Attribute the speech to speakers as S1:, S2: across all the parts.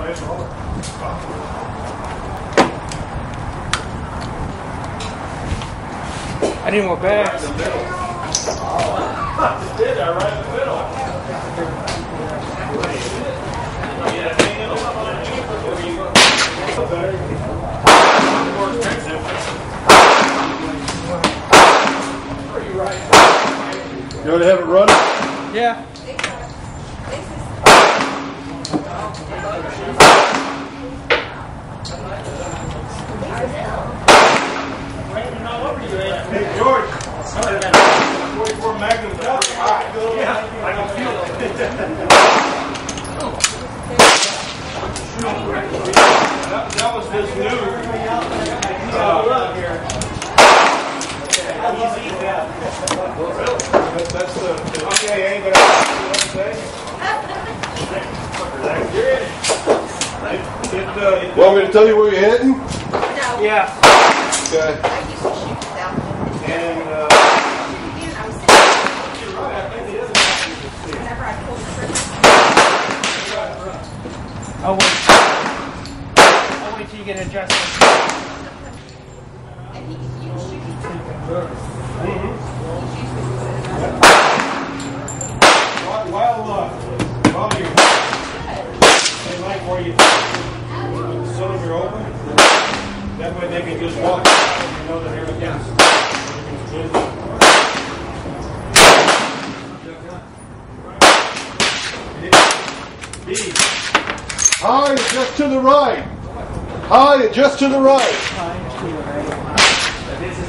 S1: I need more bags.
S2: Did that right in the middle.
S3: You want to have it running?
S1: Yeah.
S2: Hey, George. 44 Magnum. Yeah, I don't feel it. That was his new. That's the okay, but
S3: Want me to tell you where you're heading?
S4: No.
S1: Yeah.
S3: Okay.
S4: I used to shoot without them.
S2: and
S4: I was thinking, whenever I pulled the trigger.
S1: I'll wait till you get adjusted.
S4: And he used to shoot.
S2: while you they like where you some of your open, that way they can just walk out and you know that everything's good. B.
S3: High and just to the right. High and just to the right.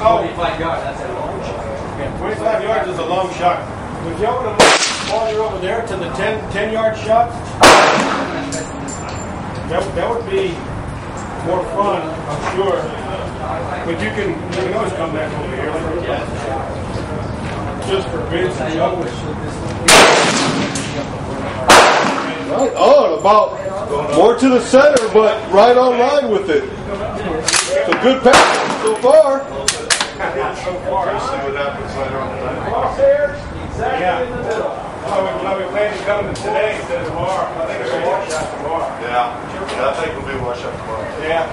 S2: Oh, 25 yards, that's a long shot. Yeah, 25 yards is a long shot. If you open them while you're over there to the 10-yard shot, that would be more fun, I'm sure. But you can always come back over here. Just for bids and juggles.
S3: Right on, about more to the center, but right on line with it. It's a good pass so far.
S2: So far, see what happens later on tonight. Exactly in the middle. Well, we plan to come today instead of tomorrow. I think it's a wash out tomorrow. Yeah, I think we'll be wash out tomorrow. Yeah.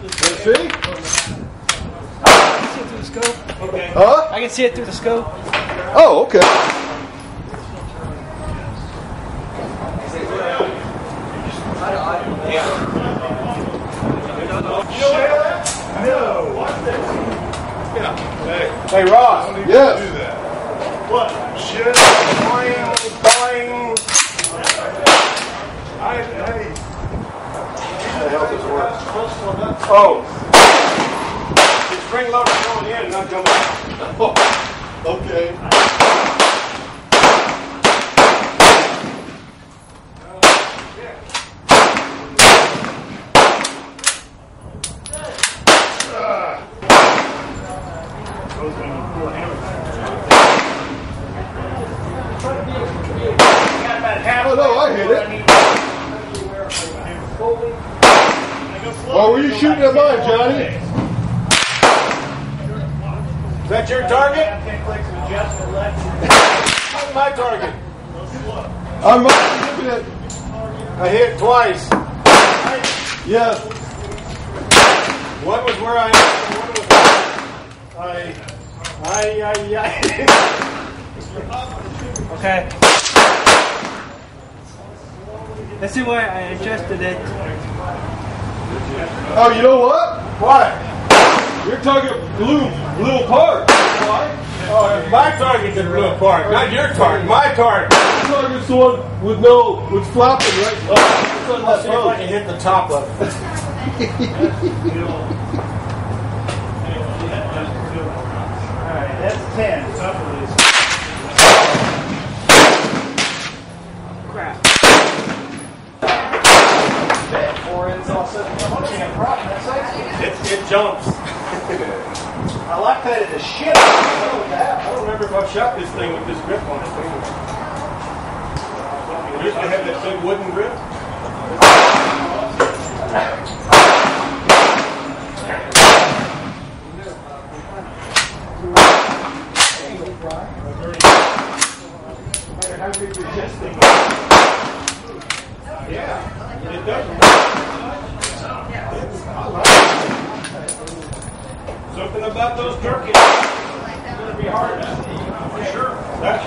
S3: Let's see.
S1: Through the scope.
S2: Okay.
S3: Huh?
S1: I can see it through the scope.
S3: Oh, okay.
S2: No. Yeah. Hey, Ross.
S3: Yes.
S2: Do that. What? Shit. Boing. Hey.
S3: The hell does work?
S2: Oh. The spring loader going in, not coming out.
S3: Okay. Oh no, I hit it. Well, were you shooting at mine, Johnny?
S2: Is that your target? That's my target.
S3: I'm looking at.
S2: I hit it twice.
S3: Yes.
S2: One was where I
S1: Okay. Let's see why I adjusted it.
S3: Oh, you know what?
S2: What?
S3: Your target blew apart.
S2: Oh, it's my target that blew apart, not your target. My target.
S3: Your target's the one with flapping right up on
S2: Let's
S3: that
S2: see if I
S3: boat.
S2: can hit the top of it. Alright, that's 10. Top of this.
S1: Crap.
S2: 4 ends all set. It jumps. I like that at the shit. I don't remember if I've shot this thing with this grip on it. used to have that big wooden grip. Yeah, it doesn't. Something about those turkeys. It's going to be hard now. For sure. That's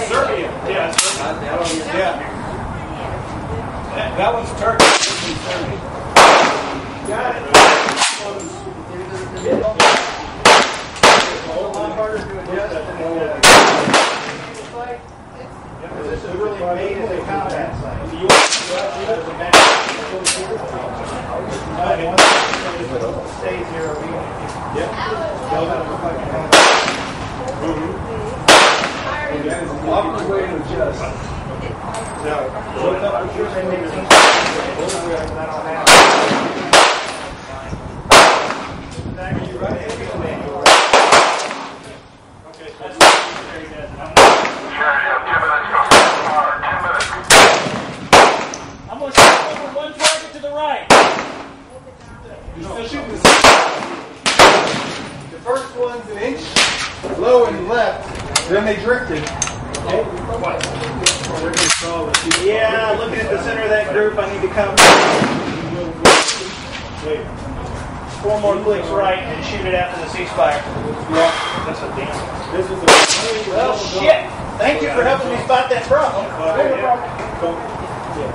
S2: Serbian. Yeah, Serbian. Yeah. That one's Turkish. This one's Serbian. Got it. It's a whole lot harder to adjust than this is really made as a combat site. So you want to as a match. Stays here a week. Yep. That is a proper way to adjust. Now, I'm sure they make it I don't have. Are you right? Okay, that's very good. I'm going to shoot over one target to the right. You're still shooting the first one's an inch low and left, then they drifted. Okay. Yeah, looking at the center of that group, I need to come 4 more clicks right and shoot it after the ceasefire. Yeah, that's a damn. This is a well, shit. Thank you for helping me spot that problem.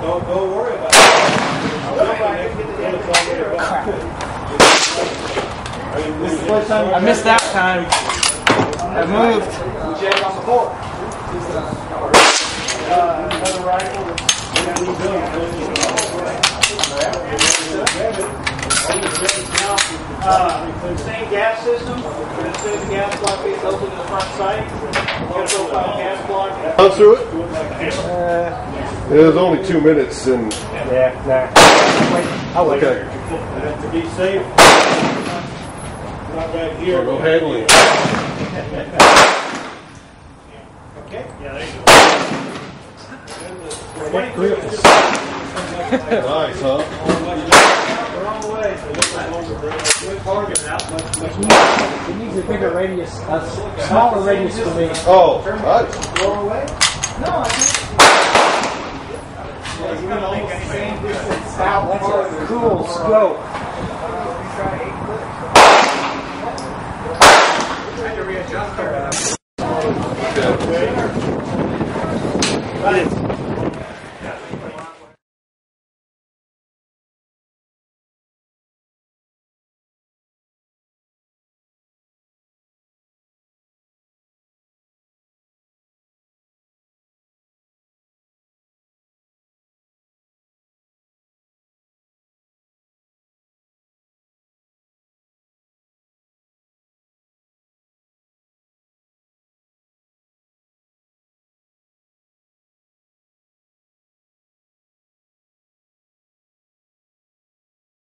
S2: Don't worry about it.
S1: I missed that time. I moved.
S2: Check on the board. Another rifle. Same gas system. Instead of the gas block being open to the front sight, gas block.
S3: Run through it? It was only 2 minutes and.
S2: Yeah, nah. I'll wait.
S3: Okay.
S2: To be safe. Not right here.
S3: No handling.
S2: Okay. Yeah, there you go.
S3: Nice, huh?
S1: It needs a bigger radius, a smaller radius for me.
S3: Oh, nice.
S1: No, I That's a cool scope. Trying to readjust her.